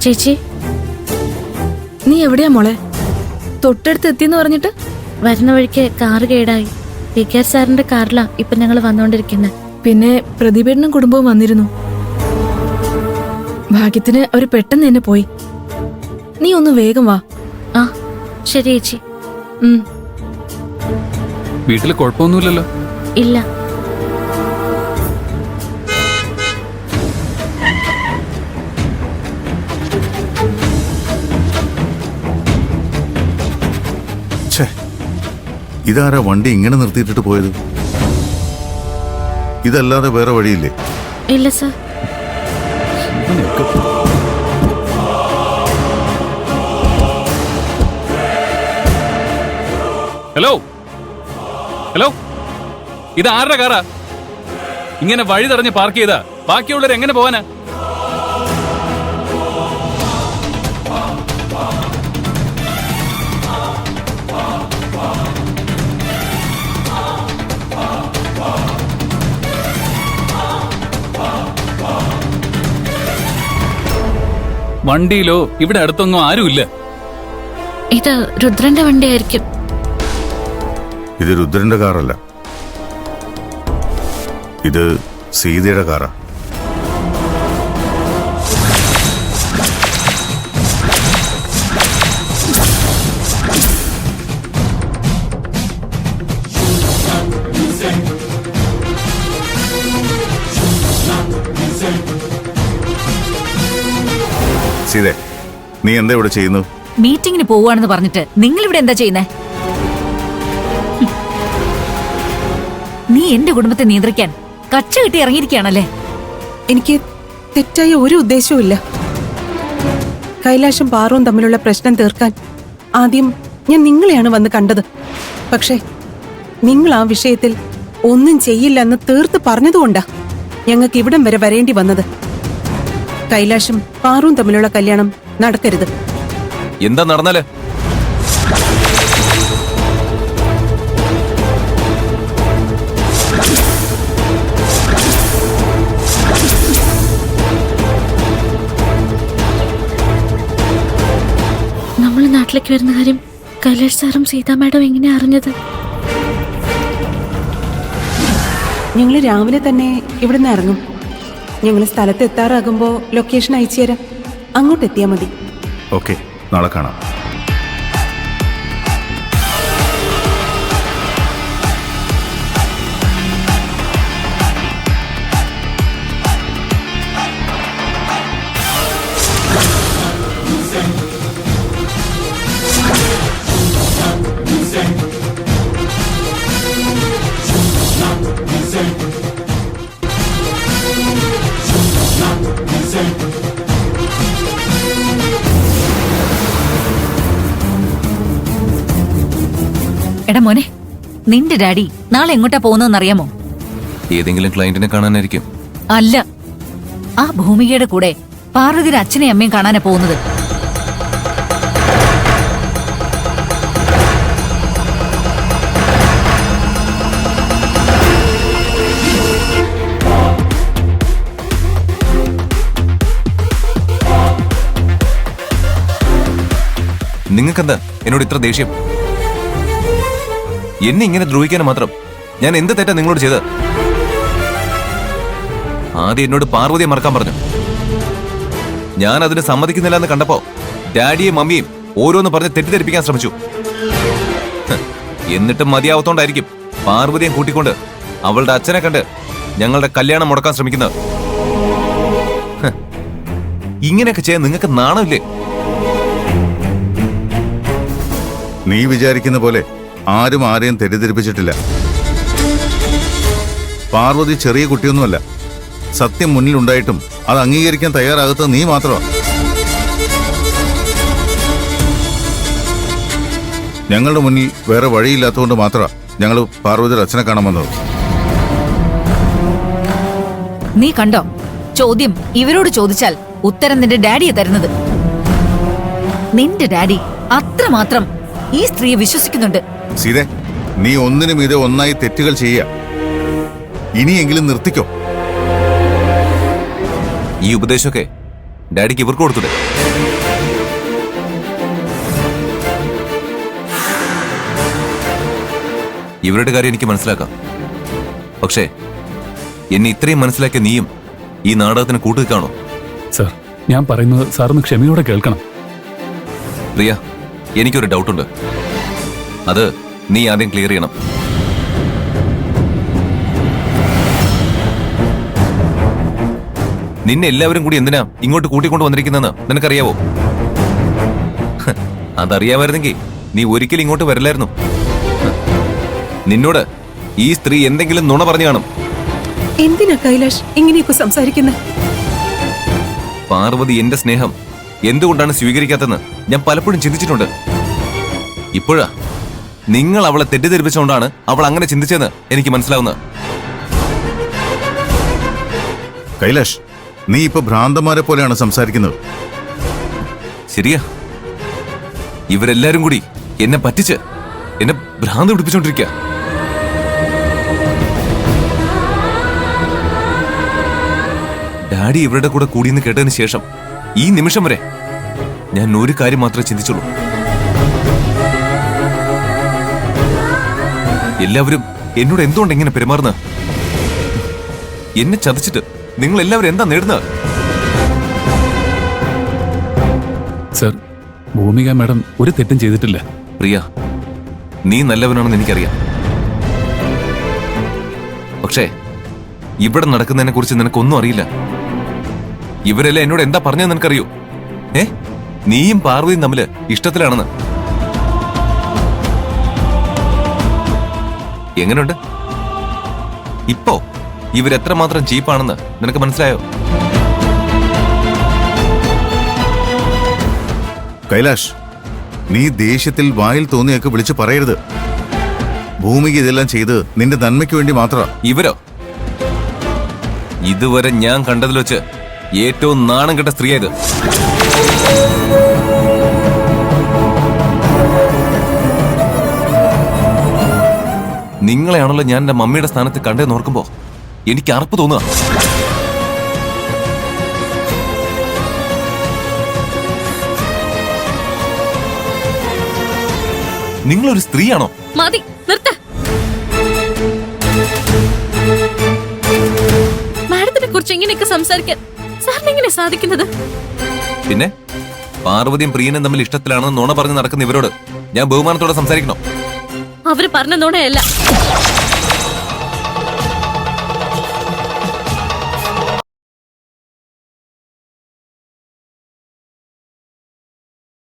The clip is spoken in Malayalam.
ചേച്ചി, നീ എവിടെയാ മോളെ? തൊട്ടടുത്ത് എത്തിന്ന് പറഞ്ഞിട്ട്? വരുന്ന വഴിക്ക് കാറ് കേടായി. PK സാറിന്റെ കാറിലാ ഇപ്പൊ ഞങ്ങൾ വന്നുകൊണ്ടിരിക്കുന്നത്. പിന്നെ പ്രദീപേട്ടനും കുടുംബവും വന്നിരുന്നു. ഭാഗ്യത്തിന് അവര് പെട്ടെന്ന് തന്നെ പോയി. നീ ഒന്ന് വേഗം വാ. ആ ശരി ചേച്ചി. വീട്ടില് കുഴപ്പമൊന്നുമില്ലല്ലോ? ഇല്ല. ഇതാരാ വണ്ടി ഇങ്ങനെ നിർത്തിയിട്ടിട്ട് പോയത്? ഇതല്ലാതെ വേറെ വഴിയില്ലേ? ഇല്ല സർ. ഹലോ ഹലോ, ഇത് ആരുടെ കാറാ? ഇങ്ങനെ വഴി തടഞ്ഞ് പാർക്ക് ചെയ്താ ബാക്കിയുള്ളവർ എങ്ങനെ പോവാനാ? വണ്ടിയിലോ ഇവിടെ അടുത്തൊന്നും ആരുമില്ല. ഇത് രുദ്രന്റെ വണ്ടിയായിരിക്കും. ഇത് രുദ്രന്റെ കാറല്ല, ഇത് സീതയുടെ കാറാ. സീതേ, നീ എന്താ ഇവിടെ ചെയ്യുന്നു? മീറ്റിംഗിന് പോവാണെന്ന് പറഞ്ഞിട്ട് നിങ്ങൾ ഇവിടെ എന്താ ചെയ്യുന്നേ? നീ എന്റെ കുടുംബത്തെ നിയന്ത്രിക്കാൻ കച്ച കിട്ടി ഇറങ്ങിയിരിക്കുകയാണല്ലേ? എനിക്ക് തെറ്റായ ഒരു ഉദ്ദേശവുമില്ല. കൈലാഷും പാറുവും തമ്മിലുള്ള പ്രശ്നം തീർക്കാൻ ആദ്യം ഞാൻ നിങ്ങളെയാണ് വന്ന് കണ്ടത്. പക്ഷേ നിങ്ങൾ ആ വിഷയത്തിൽ ഒന്നും ചെയ്യില്ലെന്ന് തീർത്ത് പറഞ്ഞതുകൊണ്ടാ ഞങ്ങൾക്ക് ഇവിടം വരെ വരേണ്ടി വന്നത്. കൈലാഷും പാറുവും തമ്മിലുള്ള കല്യാണം നടക്കരുത്. എന്താ നടന്നാല്? നമ്മൾ നാട്ടിലേക്ക് വരുന്ന കാര്യം കൈലാഷ് സാറും സീതാ മാഡം എങ്ങനെയാ അറിഞ്ഞത്? ഞങ്ങൾ രാവിലെ തന്നെ ഇവിടുന്ന് ഇറങ്ങും. ഞങ്ങൾ സ്ഥലത്ത് എത്താറാകുമ്പോൾ ലൊക്കേഷൻ അയച്ചു തരാം. അങ്ങോട്ട് എത്തിയാൽ മതി. ഓക്കെ, നാളെ കാണാം. എടാ മോനെ, നിന്റെ ഡാഡി നാളെ എങ്ങോട്ടാ പോകുന്നതെന്ന് അറിയാമോ? ഏതെങ്കിലും ക്ലയന്റിനെ കാണാനായിരിക്കും. അല്ല, ആ ഭൂമികയുടെ കൂടെ പാർവതിയുടെ അച്ഛനെയും അമ്മയും കാണാനാ പോകുന്നത്. നിങ്ങൾക്കെന്താ എന്നോട് ഇത്ര ദേഷ്യം? എന്നെ ഇങ്ങനെ ദ്രോഹിക്കാൻ മാത്രം ഞാൻ എന്ത് തെറ്റാ നിങ്ങളോട് ചെയ്ത്? ആദ്യം എന്നോട് പാർവതിയെ മറക്കാൻ പറഞ്ഞു. ഞാൻ അതിന് സമ്മതിക്കുന്നില്ല എന്ന് കണ്ടപ്പോ ഡാഡിയെയും മമ്മിയും ഓരോന്ന് പറഞ്ഞ് തെറ്റിദ്ധരിപ്പിക്കാൻ ശ്രമിച്ചു. എന്നിട്ടും മതിയാവത്തോണ്ടായിരിക്കും പാർവതിയെ കൂട്ടിക്കൊണ്ട് അവളുടെ അച്ഛനെ കണ്ട് ഞങ്ങളുടെ കല്യാണം മുടക്കാൻ ശ്രമിക്കുന്നത്. ഇങ്ങനെയൊക്കെ ചെയ്യാൻ നിങ്ങൾക്ക് നാണമില്ലേ? നീ വിചാരിക്കുന്ന പോലെ ആരും ആരെയും തെറ്റിദ്ധരിപ്പിച്ചിട്ടില്ല. പാർവതി ചെറിയ കുട്ടിയൊന്നുമല്ല. സത്യം മുന്നിലുണ്ടായിട്ടും അത് അംഗീകരിക്കാൻ തയ്യാറാകാത്തത് നീ മാത്രമാണ്. ഞങ്ങളുടെ മുന്നിൽ വേറെ വഴിയില്ലാത്തതുകൊണ്ട് മാത്രമാണ് ഞങ്ങൾ പാർവതിയുടെ അച്ഛനെ കാണാൻ വന്നത്. നീ കണ്ടോ? ചോദ്യം ഇവരോട് ചോദിച്ചാൽ ഉത്തരം നിന്റെ ഡാഡിയെ തരുന്നത്. നിന്റെ ഡാഡി അത്രമാത്രം ഈ സ്ത്രീയെ വിശ്വസിക്കുന്നുണ്ട്. സീതേ, നീ ഒന്നിനും ഇത് ഒന്നായി തെറ്റുകൾ ചെയ്യുക. ഇനിയെങ്കിലും നിർത്തിക്കോ. ഈ ഉപദേശമൊക്കെ ഡാഡിക്ക് ഇവർക്ക് കൊടുത്തൂടെ? ഇവരുടെ കാര്യം എനിക്ക് മനസ്സിലാക്കാം. പക്ഷേ എന്നെ ഇത്രയും മനസ്സിലാക്കിയ നീയും ഈ നാടകത്തിന് കൂട്ടുകാണോ? സർ, ഞാൻ പറയുന്നത് സാറൊന്ന് ക്ഷമയോടെ കേൾക്കണം. പ്രിയ, എനിക്കൊരു ഡൗട്ടുണ്ട്. അത് നീ ആദ്യം ക്ലിയർ ചെയ്യണം. നിന്നെ എല്ലാവരും കൂടി എന്തിനാ ഇങ്ങോട്ട് കൂട്ടിക്കൊണ്ട് വന്നിരിക്കുന്നെന്ന് നിനക്കറിയാവോ? അതറിയാമായിരുന്നെങ്കിൽ നീ ഒരിക്കലും ഇങ്ങോട്ട് വരില്ലായിരുന്നു. നിന്നോട് ഈ സ്ത്രീ എന്തെങ്കിലും നുണ പറഞ്ഞു കാണും. എന്തിനാ കൈലാഷ് ഇങ്ങനെയൊക്കെ സംസാരിക്കുന്നത്? പാർവതി എന്റെ സ്നേഹം എന്തുകൊണ്ടാണ് സ്വീകരിക്കാത്തെന്ന് ഞാൻ പലപ്പോഴും ചിന്തിച്ചിട്ടുണ്ട്. ഇപ്പോഴാ നിങ്ങൾ അവളെ തെറ്റിദ്ധരിപ്പിച്ചുകൊണ്ടാണ് അവൾ അങ്ങനെ ചിന്തിച്ചതെന്ന് എനിക്ക് മനസ്സിലാവുന്നത്. കൈലാഷ്, നീ ഇപ്പൊ ഭ്രാന്തന്മാരെ പോലെയാണ് സംസാരിക്കുന്നത്. ശരിയാ, ഇവരെല്ലാരും കൂടി എന്നെ പറ്റിച്ച് എന്നെ ഭ്രാന്ത് പിടിപ്പിച്ചോണ്ടിരിക്കുക. ഡാഡി ഇവരുടെ കൂടെ കൂടിയെന്ന് കേട്ടതിന് ശേഷം ഈ നിമിഷം വരെ ഞാൻ ഒരു കാര്യം മാത്രമേ ചിന്തിച്ചുള്ളൂ. എല്ലാവരും എന്നോട് എന്തുകൊണ്ട് എങ്ങനെ പെരുമാറുന്നത്? എന്നെ ചതച്ചിട്ട് നിങ്ങൾ എല്ലാവരും എന്താ നേടുന്നത്? സർ, ഭൂമിക മാഡം ഒരു തെറ്റും ചെയ്തിട്ടില്ല. പ്രിയ, നീ നല്ലവനാണെന്ന് എനിക്കറിയാം. പക്ഷേ ഇവിടെ നടക്കുന്നതിനെ കുറിച്ച് നിനക്കൊന്നും അറിയില്ല. ഇവരെല്ലാം എന്നോട് എന്താ പറഞ്ഞതെന്ന് നിനക്കറിയോ? നീയും പാർവതിയും തമ്മില് ഇഷ്ടത്തിലാണെന്ന്. എങ്ങനെയുണ്ട് ഇപ്പോ? ഇവരെത്രമാത്രം ചീപ്പാണെന്ന് നിനക്ക് മനസ്സിലായോ? കൈലാഷ്, നീ ദേഷ്യത്തിൽ വായിൽ തോന്നിയൊക്കെ വിളിച്ചു പറയരുത്. ഭൂമിക്ക് ഇതെല്ലാം ചെയ്ത് നിന്റെ നന്മയ്ക്ക് വേണ്ടി മാത്രം. ഇവരോ? ഇതുവരെ ഞാൻ കണ്ടതിൽ വെച്ച് ഏറ്റവും നാണം കെട്ട സ്ത്രീയായത്. നിങ്ങളെയാണല്ലോ ഞാൻ എന്റെ മമ്മിയുടെ സ്ഥാനത്ത് കണ്ടേന്ന് ഓർക്കുമ്പോ എനിക്ക് അറപ്പ് തോന്നുക. നിങ്ങളൊരു സ്ത്രീയാണോ? മതി, നിർത്ത. മാഡത്തിനെ കുറിച്ച് ഇങ്ങനെയൊക്കെ സംസാരിക്കാൻ സാറിന് എങ്ങനെ സാധിക്കുന്നത്? പിന്നെ പാർവതിയും പ്രിയനും തമ്മിൽ ഇഷ്ടത്തിലാണെന്ന് നുണ പറഞ്ഞ് നടക്കുന്ന ഇവരോട് ഞാൻ ബഹുമാനത്തോടെ സംസാരിക്കണോ? അവര് പറഞ്ഞ നുണയല്ല.